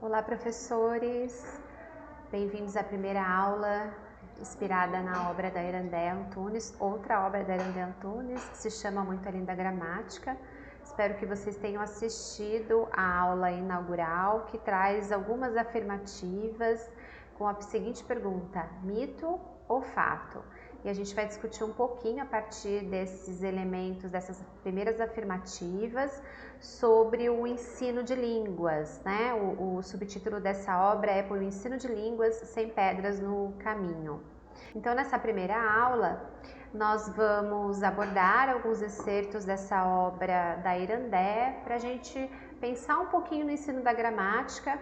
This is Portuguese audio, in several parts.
Olá, professores! Bem-vindos à primeira aula inspirada na obra da Irandé Antunes, outra obra da Irandé Antunes, que se chama Muito Além da Gramática. Espero que vocês tenham assistido a aula inaugural, que traz algumas afirmativas com a seguinte pergunta: mito ou fato? E a gente vai discutir um pouquinho a partir desses elementos, dessas primeiras afirmativas, sobre o ensino de línguas, né? O subtítulo dessa obra é Por o ensino de línguas sem pedras no caminho. Então, nessa primeira aula, nós vamos abordar alguns excertos dessa obra da Irandé para a gente pensar um pouquinho no ensino da gramática.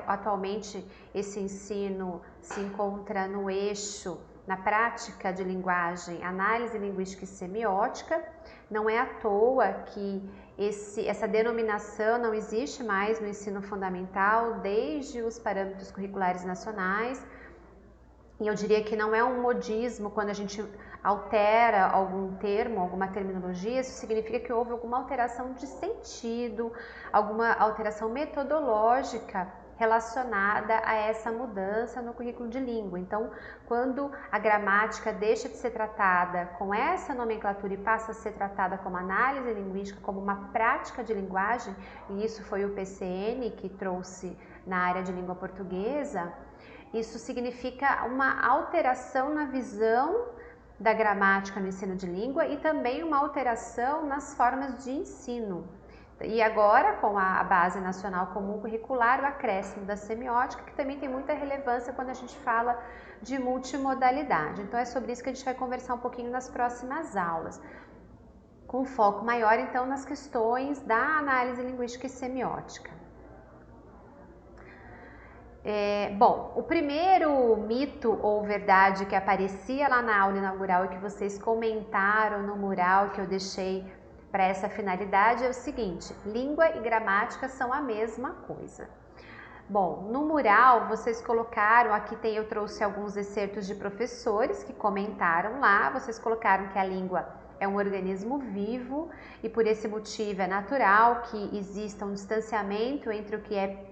Atualmente, esse ensino se encontra no eixo, na prática de linguagem, análise linguística e semiótica. Não é à toa que essa denominação não existe mais no ensino fundamental desde os parâmetros curriculares nacionais. E eu diria que não é um modismo quando a gente altera algum termo, alguma terminologia, isso significa que houve alguma alteração de sentido, alguma alteração metodológica relacionada a essa mudança no currículo de língua. Então, quando a gramática deixa de ser tratada com essa nomenclatura e passa a ser tratada como análise linguística, como uma prática de linguagem, e isso foi o PCN que trouxe na área de língua portuguesa, isso significa uma alteração na visão da gramática no ensino de língua e também uma alteração nas formas de ensino. E agora, com a Base Nacional Comum Curricular, o acréscimo da semiótica, que também tem muita relevância quando a gente fala de multimodalidade. Então é sobre isso que a gente vai conversar um pouquinho nas próximas aulas, com foco maior então nas questões da análise linguística e semiótica. Bom, o primeiro mito ou verdade que aparecia lá na aula inaugural e que vocês comentaram no mural que eu deixei para essa finalidade é o seguinte: língua e gramática são a mesma coisa. Bom, no mural vocês colocaram, eu trouxe alguns excertos de professores que comentaram lá, vocês colocaram que a língua é um organismo vivo e por esse motivo é natural que exista um distanciamento entre o que é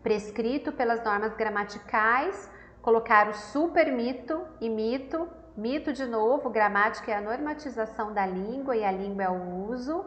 prescrito pelas normas gramaticais, colocar o supermito e mito. Mito, de novo, gramática é a normatização da língua e a língua é o uso.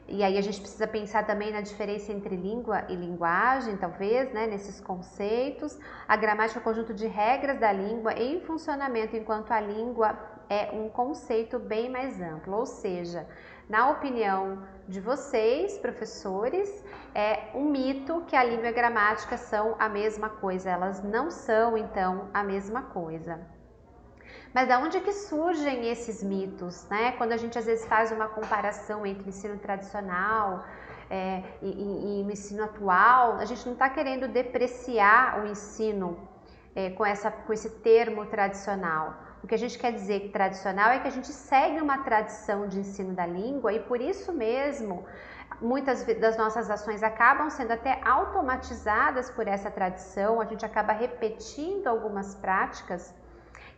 E aí a gente precisa pensar também na diferença entre língua e linguagem, talvez, né, nesses conceitos. A gramática é o conjunto de regras da língua em funcionamento, enquanto a língua é um conceito bem mais amplo, ou seja, na opinião de vocês, professores, é um mito que a língua e a gramática são a mesma coisa. Elas não são, então, a mesma coisa. Mas de onde que surgem esses mitos, né? Quando a gente às vezes faz uma comparação entre o ensino tradicional e o ensino atual, a gente não está querendo depreciar o ensino com esse termo tradicional. O que a gente quer dizer que tradicional é que a gente segue uma tradição de ensino da língua e por isso mesmo muitas das nossas ações acabam sendo até automatizadas por essa tradição, a gente acaba repetindo algumas práticas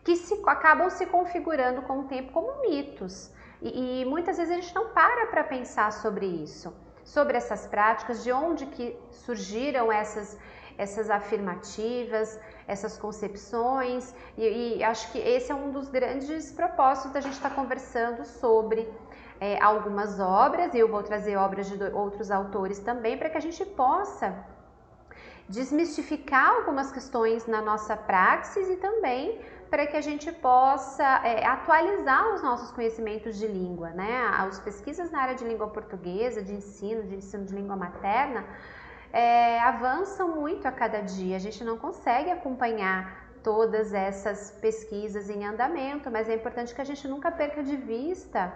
que acabam se configurando com o tempo como mitos. E muitas vezes a gente não para pensar sobre isso, sobre essas práticas, de onde que surgiram essas afirmativas, essas concepções, e acho que esse é um dos grandes propósitos da gente estar conversando sobre algumas obras, e eu vou trazer obras de outros autores também, para que a gente possa desmistificar algumas questões na nossa praxis e também para que a gente possa atualizar os nossos conhecimentos de língua, né? As pesquisas na área de língua portuguesa, de ensino de língua materna, avançam muito a cada dia. A gente não consegue acompanhar todas essas pesquisas em andamento, mas é importante que a gente nunca perca de vista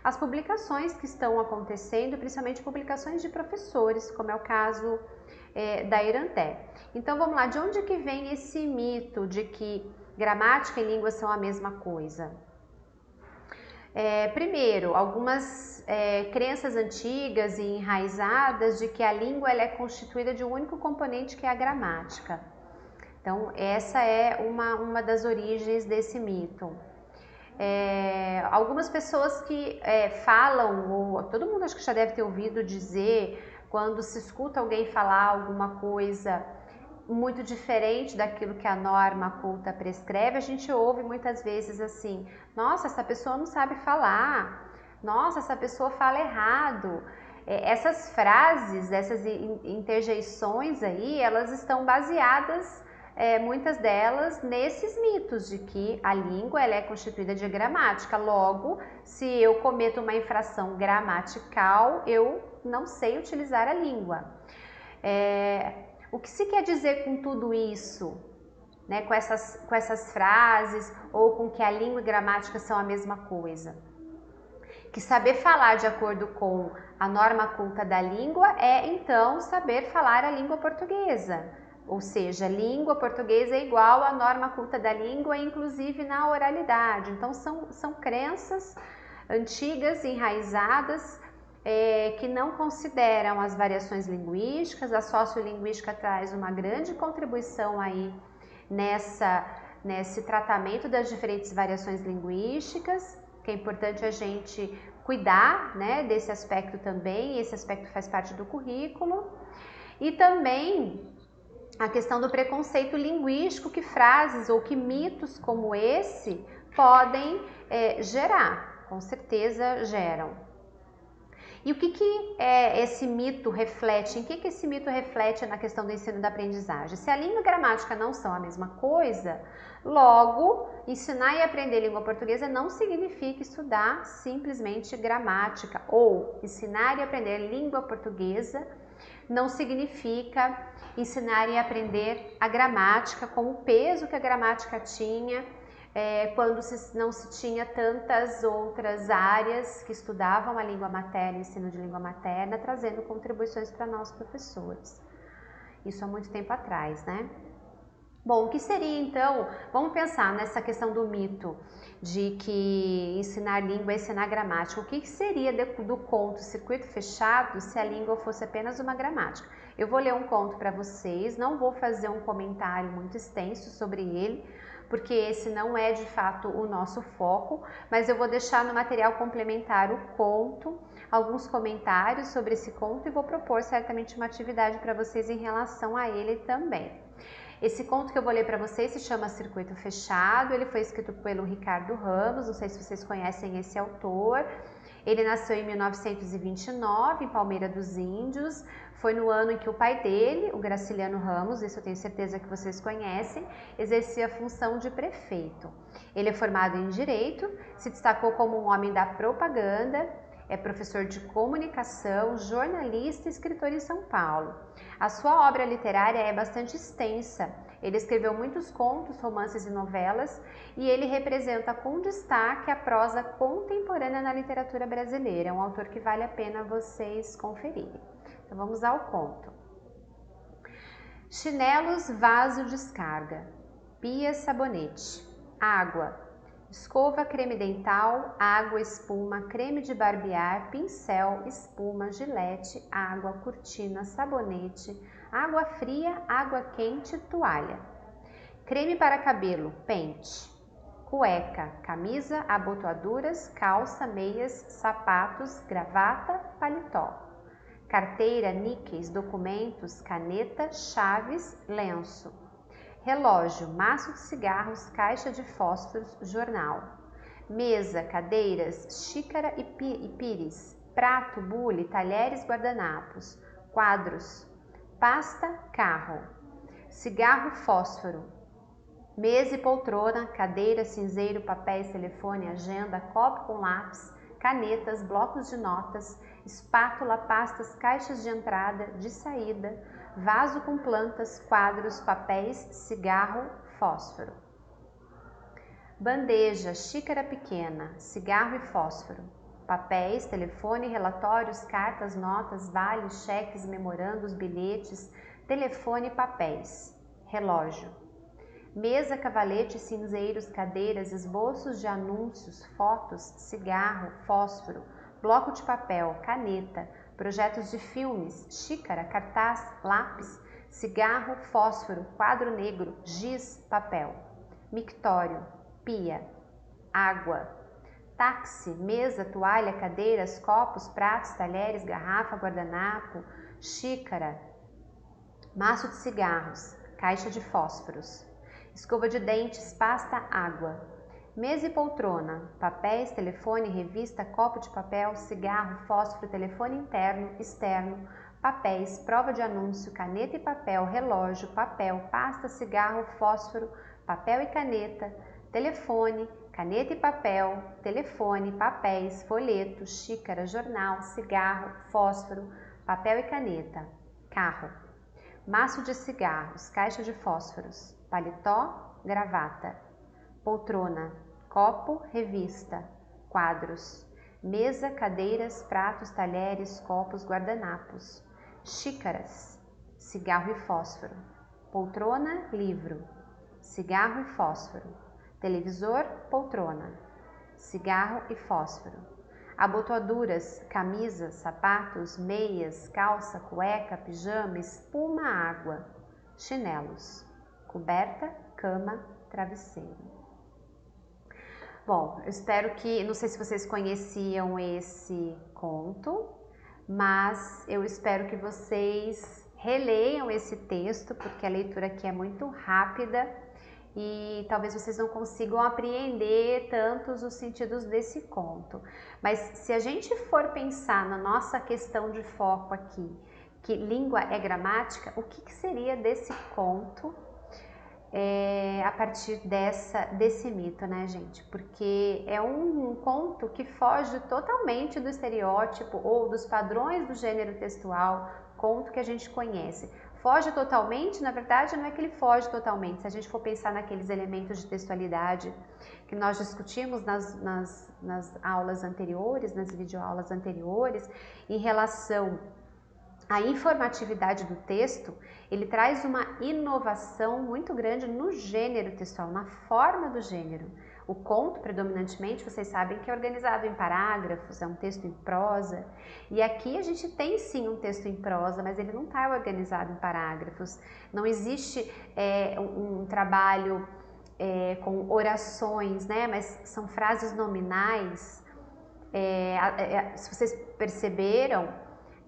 as publicações que estão acontecendo, principalmente publicações de professores, como é o caso da Irandé. Então vamos lá, de onde que vem esse mito de que gramática e língua são a mesma coisa? Primeiro, algumas crenças antigas e enraizadas de que a língua ela é constituída de um único componente que é a gramática. Então essa é uma das origens desse mito. Algumas pessoas que falam, ou todo mundo acho que já deve ter ouvido dizer quando se escuta alguém falar alguma coisa muito diferente daquilo que a norma culta prescreve, a gente ouve muitas vezes assim: nossa, essa pessoa não sabe falar, nossa, essa pessoa fala errado. Essas frases, essas interjeições aí, elas estão baseadas, muitas delas, nesses mitos de que a língua ela é constituída de gramática. Logo, se eu cometo uma infração gramatical, eu não sei utilizar a língua. O que se quer dizer com tudo isso? Né, com essas frases, ou com que a língua e gramática são a mesma coisa? Que saber falar de acordo com a norma culta da língua é, então, saber falar a língua portuguesa. Ou seja, língua portuguesa é igual à norma culta da língua, inclusive na oralidade. Então, são crenças antigas, enraizadas, que não consideram as variações linguísticas. A sociolinguística traz uma grande contribuição aí nesse tratamento das diferentes variações linguísticas, que é importante a gente cuidar, né, desse aspecto também. Esse aspecto faz parte do currículo. E também a questão do preconceito linguístico que frases ou que mitos como esse podem gerar, com certeza geram. E o que esse mito reflete? Em que esse mito reflete na questão do ensino e da aprendizagem? Se a língua e a gramática não são a mesma coisa, logo, ensinar e aprender língua portuguesa não significa estudar simplesmente gramática, ou ensinar e aprender língua portuguesa não significa ensinar e aprender a gramática com o peso que a gramática tinha quando não se tinha tantas outras áreas que estudavam a língua materna, ensino de língua materna, trazendo contribuições para nós professores. Isso há muito tempo atrás, né? Bom, o que seria então, vamos pensar nessa questão do mito de que ensinar língua é ensinar gramática. O que seria do conto Circuito Fechado se a língua fosse apenas uma gramática? Eu vou ler um conto para vocês, não vou fazer um comentário muito extenso sobre ele, porque esse não é de fato o nosso foco, mas eu vou deixar no material complementar o conto, alguns comentários sobre esse conto, e vou propor certamente uma atividade para vocês em relação a ele também. Esse conto que eu vou ler para vocês se chama Circuito Fechado. Ele foi escrito pelo Ricardo Ramos, não sei se vocês conhecem esse autor. Ele nasceu em 1929, em Palmeira dos Índios. Foi no ano em que o pai dele, o Graciliano Ramos, isso eu tenho certeza que vocês conhecem, exercia a função de prefeito. Ele é formado em Direito, se destacou como um homem da propaganda, é professor de comunicação, jornalista e escritor em São Paulo. A sua obra literária é bastante extensa. Ele escreveu muitos contos, romances e novelas, e ele representa com destaque a prosa contemporânea na literatura brasileira. É um autor que vale a pena vocês conferirem. Então vamos ao conto. Chinelos, vaso, descarga. Pia, sabonete. Água. Escova, creme dental, água, espuma, creme de barbear, pincel, espuma, gilete, água, cortina, sabonete, água fria, água quente, toalha. Creme para cabelo, pente. Cueca, camisa, abotoaduras, calça, meias, sapatos, gravata, paletó. Carteira, níqueis, documentos, caneta, chaves, lenço. Relógio, maço de cigarros, caixa de fósforos, jornal. Mesa, cadeiras, xícara e pires, prato, bule, talheres, guardanapos. Quadros, pasta, carro. Cigarro, fósforo. Mesa e poltrona, cadeira, cinzeiro, papéis, telefone, agenda, copo com lápis, canetas, blocos de notas, espátula, pastas, caixas de entrada, de saída, vaso com plantas, quadros, papéis, cigarro, fósforo. Bandeja, xícara pequena, cigarro e fósforo. Papéis, telefone, relatórios, cartas, notas, vales, cheques, memorandos, bilhetes, telefone e papéis. Relógio. Mesa, cavalete, cinzeiros, cadeiras, esboços de anúncios, fotos, cigarro, fósforo, bloco de papel, caneta, projetos de filmes, xícara, cartaz, lápis, cigarro, fósforo, quadro negro, giz, papel. Mictório, pia. Água. Táxi, mesa, toalha, cadeiras, copos, pratos, talheres, garrafa, guardanapo, xícara, maço de cigarros, caixa de fósforos, escova de dentes, pasta, água, mesa e poltrona, papéis, telefone, revista, copo de papel, cigarro, fósforo, telefone interno, externo, papéis, prova de anúncio, caneta e papel, relógio, papel, pasta, cigarro, fósforo, papel e caneta, telefone, caneta e papel, telefone, papéis, folheto, xícara, jornal, cigarro, fósforo, papel e caneta, carro, maço de cigarros, caixa de fósforos, paletó, gravata, poltrona, copo, revista, quadros, mesa, cadeiras, pratos, talheres, copos, guardanapos, xícaras, cigarro e fósforo, poltrona, livro, cigarro e fósforo, televisor, poltrona, cigarro e fósforo, abotoaduras, camisas, sapatos, meias, calça, cueca, pijama, espuma, água, chinelos, coberta, cama, travesseiro. Bom, eu espero que, não sei se vocês conheciam esse conto, mas eu espero que vocês releiam esse texto, porque a leitura aqui é muito rápida e talvez vocês não consigam apreender tantos os sentidos desse conto. Mas se a gente for pensar na nossa questão de foco aqui, que língua é gramática, o que seria desse conto a partir desse mito, né, gente? Porque é um conto que foge totalmente do estereótipo ou dos padrões do gênero textual, conto que a gente conhece. Foge totalmente, na verdade, não é que ele foge totalmente. Se a gente for pensar naqueles elementos de textualidade que nós discutimos nas aulas anteriores, nas videoaulas anteriores, em relação à informatividade do texto, ele traz uma inovação muito grande no gênero textual, na forma do gênero. O conto, predominantemente, vocês sabem que é organizado em parágrafos, é um texto em prosa. E aqui a gente tem sim um texto em prosa, mas ele não está organizado em parágrafos. Não existe um trabalho com orações, né? Mas são frases nominais. Se vocês perceberam,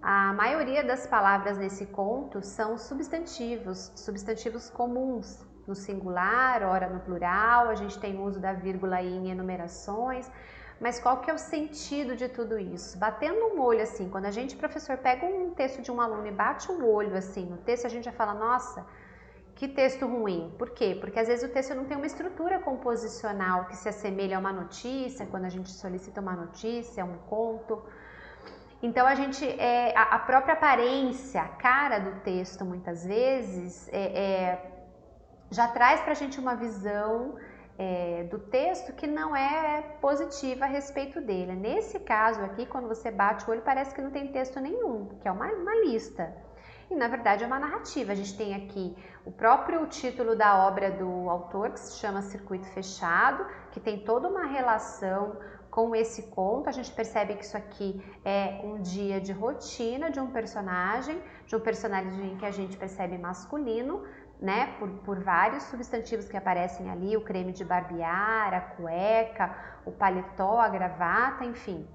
a maioria das palavras nesse conto são substantivos comuns, no singular, ora no plural, a gente tem o uso da vírgula em enumerações, mas qual que é o sentido de tudo isso? Batendo um olho assim, quando a gente, professor, pega um texto de um aluno e bate o olho assim no texto, a gente já fala, nossa, que texto ruim. Por quê? Porque às vezes o texto não tem uma estrutura composicional que se assemelha a uma notícia, quando a gente solicita uma notícia, um conto. Então a gente, a própria aparência, a cara do texto muitas vezes já traz para a gente uma visão do texto que não é positiva a respeito dele. Nesse caso aqui, quando você bate o olho, parece que não tem texto nenhum, que é uma lista. E na verdade é uma narrativa. A gente tem aqui o próprio título da obra do autor, que se chama Circuito Fechado, que tem toda uma relação com esse conto. A gente percebe que isso aqui é um dia de rotina de um personagem que a gente percebe masculino, né, por vários substantivos que aparecem ali, o creme de barbear, a cueca, o paletó, a gravata, enfim.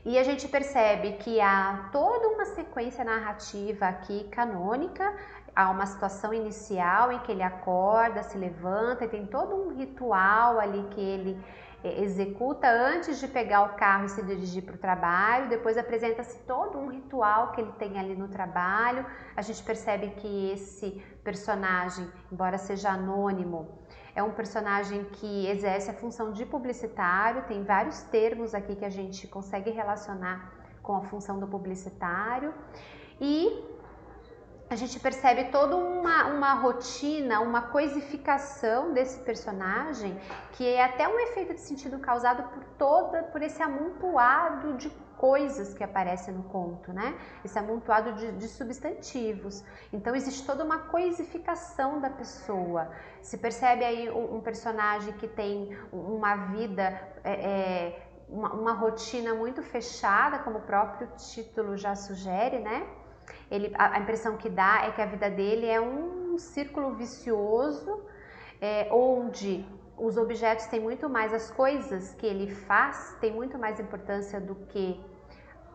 E a gente percebe que há toda uma sequência narrativa aqui canônica, há uma situação inicial em que ele acorda, se levanta e tem todo um ritual ali que ele executa antes de pegar o carro e se dirigir para o trabalho. Depois apresenta-se todo um ritual que ele tem ali no trabalho. A gente percebe que esse personagem, embora seja anônimo, é um personagem que exerce a função de publicitário. Tem vários termos aqui que a gente consegue relacionar com a função do publicitário. E a gente percebe toda uma rotina, uma coisificação desse personagem, que é até um efeito de sentido causado por esse amontoado de coisas que aparece no conto, né? Esse amontoado de substantivos. Então existe toda uma coisificação da pessoa. Se percebe aí um personagem que tem uma vida, uma rotina muito fechada, como o próprio título já sugere, né? A impressão que dá é que a vida dele é um círculo vicioso, onde os objetos têm muito mais, as coisas que ele faz têm muito mais importância do que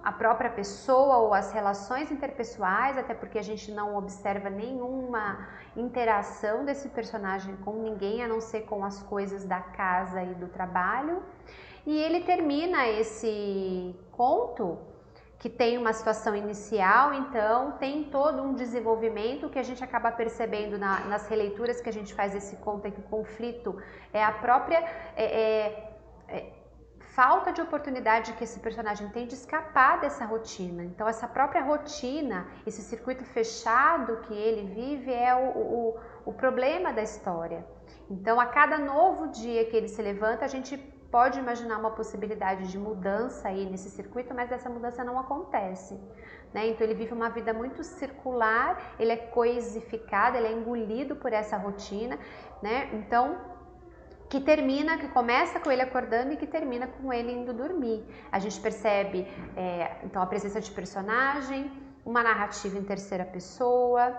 a própria pessoa ou as relações interpessoais, até porque a gente não observa nenhuma interação desse personagem com ninguém, a não ser com as coisas da casa e do trabalho. E ele termina esse conto, que tem uma situação inicial, então tem todo um desenvolvimento que a gente acaba percebendo nas releituras que a gente faz desse conto, é que o conflito é a própria falta de oportunidade que esse personagem tem de escapar dessa rotina. Então essa própria rotina, esse circuito fechado que ele vive é o problema da história. Então a cada novo dia que ele se levanta, a gente pode imaginar uma possibilidade de mudança aí nesse circuito, mas essa mudança não acontece, né? Então ele vive uma vida muito circular, ele é coisificado, ele é engolido por essa rotina, né? Então que começa com ele acordando e que termina com ele indo dormir. A gente percebe então a presença de personagem, uma narrativa em terceira pessoa,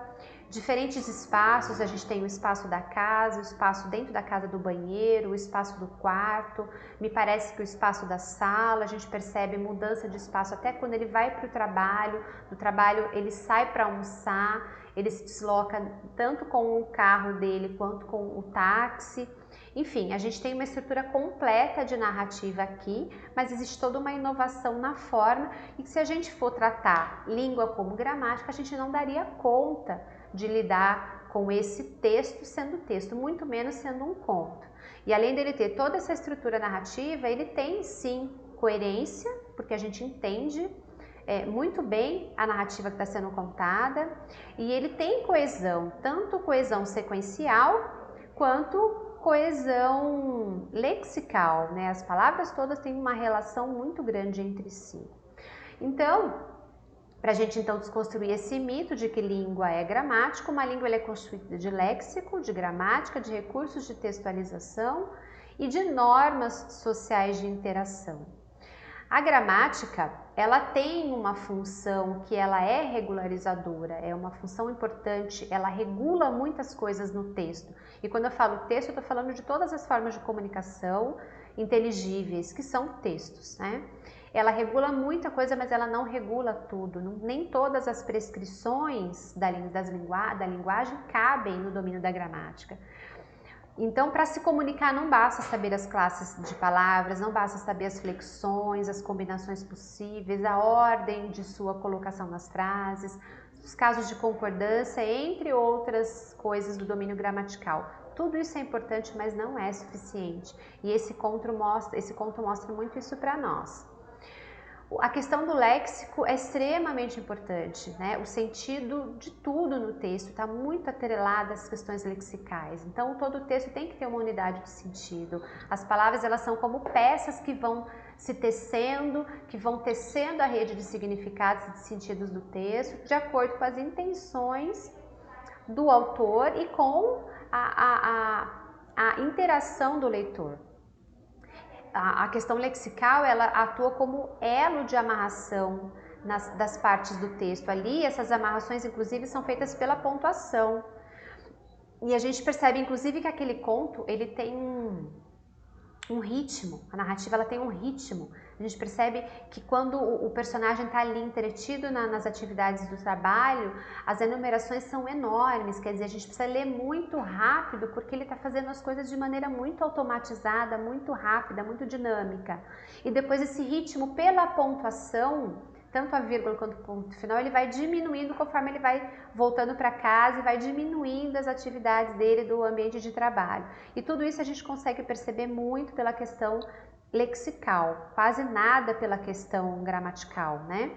diferentes espaços. A gente tem o espaço da casa, o espaço dentro da casa do banheiro, o espaço do quarto, me parece que o espaço da sala. A gente percebe mudança de espaço até quando ele vai para o trabalho. Do trabalho ele sai para almoçar, ele se desloca tanto com o carro dele quanto com o táxi. Enfim, a gente tem uma estrutura completa de narrativa aqui, mas existe toda uma inovação na forma, e que se a gente for tratar língua como gramática, a gente não daria conta de lidar com esse texto sendo texto, muito menos sendo um conto. E além dele ter toda essa estrutura narrativa, ele tem sim coerência, porque a gente entende muito bem a narrativa que está sendo contada, e ele tem coesão, tanto coesão sequencial quanto coesão lexical, né? As palavras todas têm uma relação muito grande entre si. Então, para a gente então desconstruir esse mito de que língua é gramática, uma língua é constituída de léxico, de gramática, de recursos de textualização e de normas sociais de interação. A gramática, ela tem uma função que ela é regularizadora, é uma função importante, ela regula muitas coisas no texto. E quando eu falo texto, eu estou falando de todas as formas de comunicação inteligíveis, que são textos, né? Ela regula muita coisa, mas ela não regula tudo. Nem todas as prescrições da linguagem cabem no domínio da gramática. Então, para se comunicar, não basta saber as classes de palavras, não basta saber as flexões, as combinações possíveis, a ordem de sua colocação nas frases, os casos de concordância, entre outras coisas do domínio gramatical. Tudo isso é importante, mas não é suficiente. E esse conto mostra muito isso para nós. A questão do léxico é extremamente importante, né? O sentido de tudo no texto está muito atrelado às questões lexicais. Então, todo o texto tem que ter uma unidade de sentido. As palavras, elas são como peças que vão se tecendo, que vão tecendo a rede de significados e de sentidos do texto, de acordo com as intenções do autor e com a interação do leitor. A questão lexical, ela atua como elo de amarração das partes do texto. Ali, essas amarrações, inclusive, são feitas pela pontuação. E a gente percebe, inclusive, que aquele conto, ele tem um ritmo. A narrativa, ela tem um ritmo. A gente percebe que quando o personagem está ali entretido nas atividades do trabalho, as enumerações são enormes, quer dizer, a gente precisa ler muito rápido, porque ele está fazendo as coisas de maneira muito automatizada, muito rápida, muito dinâmica. E depois esse ritmo, pela pontuação, tanto a vírgula quanto o ponto final, ele vai diminuindo conforme ele vai voltando para casa e vai diminuindo as atividades dele do ambiente de trabalho. E tudo isso a gente consegue perceber muito pela questão lexical, quase nada pela questão gramatical, né?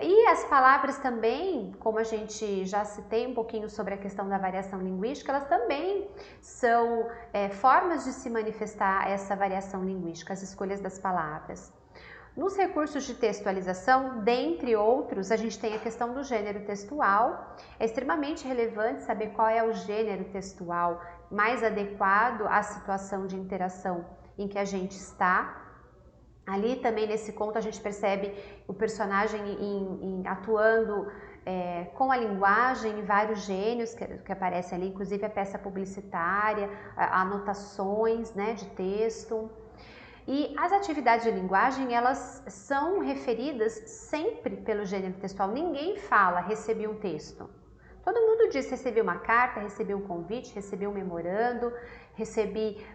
E as palavras também, como a gente já citei um pouquinho sobre a questão da variação linguística, elas também são formas de se manifestar essa variação linguística, as escolhas das palavras. Nos recursos de textualização, dentre outros, a gente tem a questão do gênero textual. É extremamente relevante saber qual é o gênero textual mais adequado à situação de interação em que a gente está. Ali também nesse conto a gente percebe o personagem atuando com a linguagem em vários gênios que aparecem ali, inclusive a peça publicitária, anotações, né, de texto. E as atividades de linguagem, elas são referidas sempre pelo gênero textual. Ninguém fala recebi um texto. Todo mundo diz recebi uma carta, recebi um convite, recebi um memorando, recebi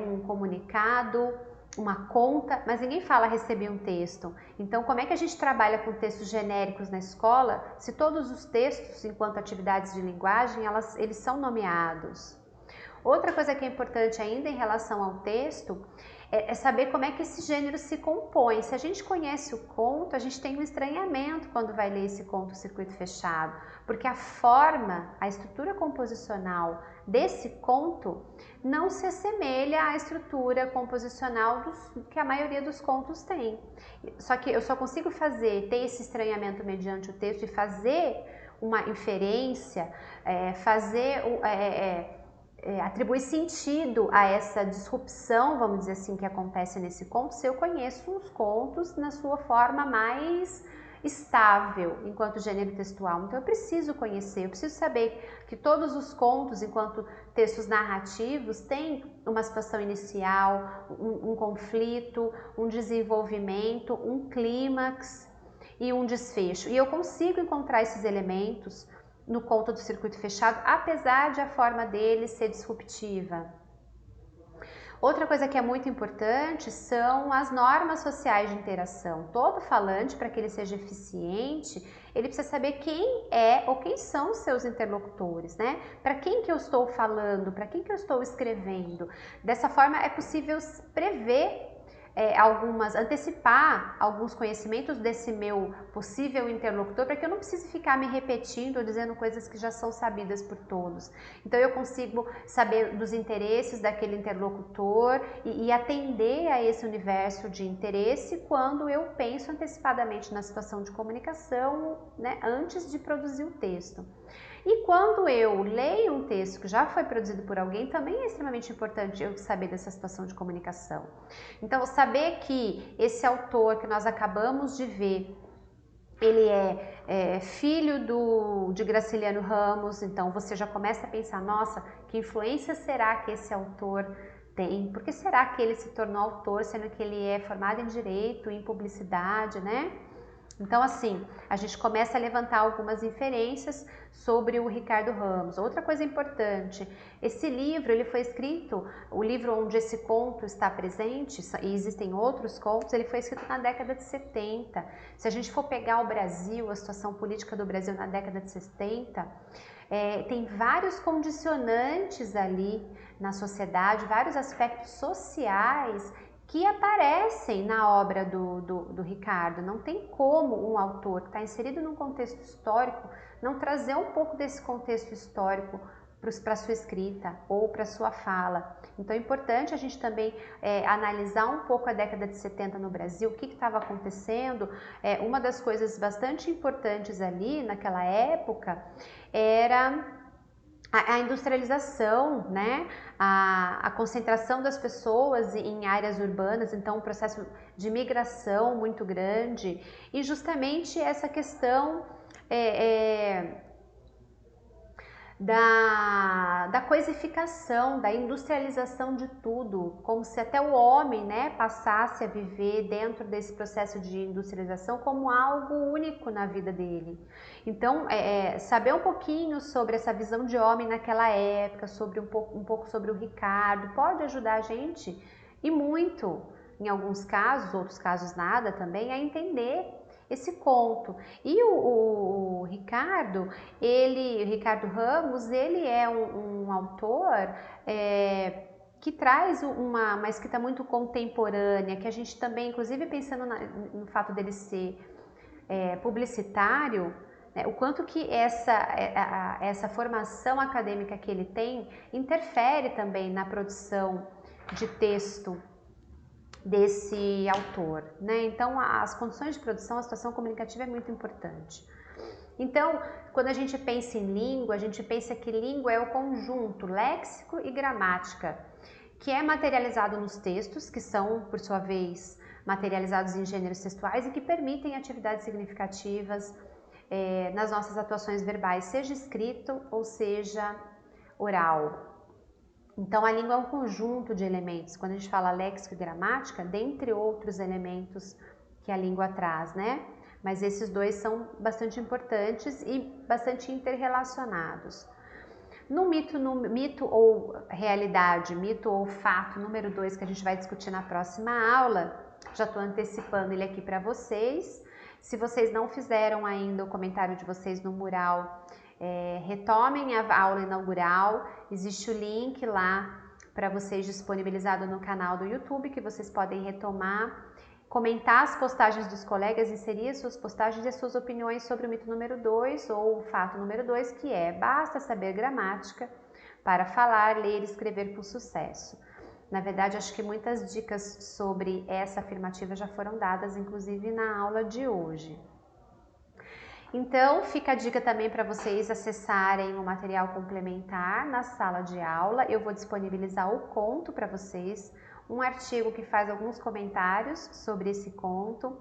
um comunicado, uma conta, mas ninguém fala recebi um texto. Então, como é que a gente trabalha com textos genéricos na escola se todos os textos, enquanto atividades de linguagem, eles são nomeados? Outra coisa que é importante ainda em relação ao texto é saber como é que esse gênero se compõe. Se a gente conhece o conto, a gente tem um estranhamento quando vai ler esse conto circuito fechado, porque a forma, a estrutura composicional desse conto não se assemelha à estrutura composicional que a maioria dos contos tem. Só que eu só consigo ter esse estranhamento mediante o texto e fazer uma inferência, atribuir sentido a essa disrupção, vamos dizer assim, que acontece nesse conto, se eu conheço os contos na sua forma mais estável enquanto gênero textual. Então eu preciso conhecer, eu preciso saber que todos os contos, enquanto textos narrativos, têm uma situação inicial, um conflito, um desenvolvimento, um clímax e um desfecho. E eu consigo encontrar esses elementos no conto do circuito fechado, apesar de a forma dele ser disruptiva. Outra coisa que é muito importante são as normas sociais de interação. Todo falante, para que ele seja eficiente, ele precisa saber quem é ou quem são os seus interlocutores, né? Para quem que eu estou falando, para quem que eu estou escrevendo. Dessa forma é possível prever antecipar alguns conhecimentos desse meu possível interlocutor, para que eu não precise ficar me repetindo ou dizendo coisas que já são sabidas por todos. Então eu consigo saber dos interesses daquele interlocutor e atender a esse universo de interesse quando eu penso antecipadamente na situação de comunicação, né, antes de produzir o texto. E quando eu leio um texto que já foi produzido por alguém, também é extremamente importante eu saber dessa situação de comunicação. Então, saber que esse autor que nós acabamos de ver, ele é filho de Graciliano Ramos, então você já começa a pensar, nossa, que influência será que esse autor tem? Por que será que ele se tornou autor, sendo que ele é formado em Direito, em Publicidade, né? Então, assim, a gente começa a levantar algumas inferências sobre o Ricardo Ramos. Outra coisa importante, esse livro, ele foi escrito, o livro onde esse conto está presente, e existem outros contos, ele foi escrito na década de 70. Se a gente for pegar o Brasil, a situação política do Brasil na década de 70, tem vários condicionantes ali na sociedade, vários aspectos sociais que aparecem na obra do Ricardo. Não tem como um autor que está inserido num contexto histórico não trazer um pouco desse contexto histórico para a sua escrita ou para a sua fala. Então é importante a gente também analisar um pouco a década de 70 no Brasil, o que estava acontecendo. Uma das coisas bastante importantes ali naquela época era a industrialização, né? A concentração das pessoas em áreas urbanas, então um processo de migração muito grande e justamente essa questão da coisificação, da industrialização de tudo, como se até o homem, né, passasse a viver dentro desse processo de industrialização como algo único na vida dele. Então, saber um pouquinho sobre essa visão de homem naquela época, sobre um pouco sobre o Ricardo, pode ajudar a gente, e muito, em alguns casos, outros casos nada também, a entender esse conto. E o Ricardo Ramos, ele é um autor que traz uma escrita muito contemporânea, que a gente também, inclusive pensando no fato dele ser publicitário, né, o quanto que essa formação acadêmica que ele tem interfere também na produção de texto desse autor, né? Então as condições de produção, a situação comunicativa é muito importante. Então, quando a gente pensa em língua, a gente pensa que língua é o conjunto léxico e gramática, que é materializado nos textos, que são, por sua vez, materializados em gêneros textuais e que permitem atividades significativas nas nossas atuações verbais, seja escrito ou seja oral. Então, a língua é um conjunto de elementos. Quando a gente fala léxico e gramática, dentre outros elementos que a língua traz, né? Mas esses dois são bastante importantes e bastante interrelacionados. No mito ou realidade, mito ou fato número 2, que a gente vai discutir na próxima aula, já estou antecipando ele aqui para vocês. Se vocês não fizeram ainda o comentário de vocês no mural, retomem a aula inaugural, existe o link lá para vocês disponibilizado no canal do YouTube, que vocês podem retomar, comentar as postagens dos colegas, inserir as suas postagens e as suas opiniões sobre o mito número 2 ou o fato número 2, que é: basta saber gramática para falar, ler e escrever com sucesso. Na verdade, acho que muitas dicas sobre essa afirmativa já foram dadas, inclusive na aula de hoje. Então, fica a dica também para vocês acessarem o material complementar na sala de aula. Eu vou disponibilizar o conto para vocês, um artigo que faz alguns comentários sobre esse conto.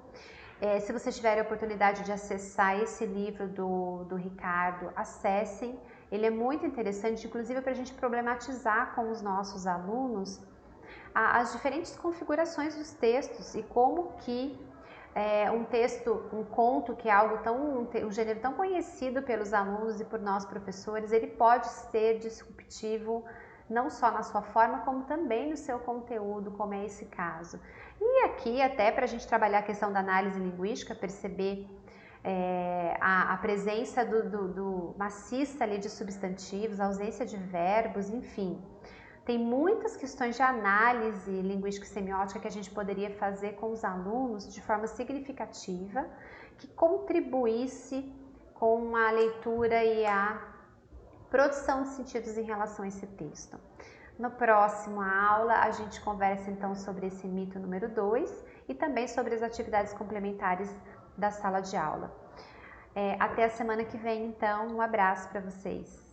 Se vocês tiverem a oportunidade de acessar esse livro do Ricardo, acessem. Ele é muito interessante, inclusive para a gente problematizar com os nossos alunos as diferentes configurações dos textos e como que um texto, um conto, que é algo um gênero tão conhecido pelos alunos e por nós professores, ele pode ser disruptivo não só na sua forma, como também no seu conteúdo, como é esse caso. E aqui, até para a gente trabalhar a questão da análise linguística, perceber a presença do maciça ali de substantivos, a ausência de verbos, enfim. Tem muitas questões de análise linguística e semiótica que a gente poderia fazer com os alunos de forma significativa, que contribuísse com a leitura e a produção de sentidos em relação a esse texto. Na próxima aula, a gente conversa então sobre esse mito número 2 e também sobre as atividades complementares da sala de aula. Até a semana que vem, então, um abraço para vocês.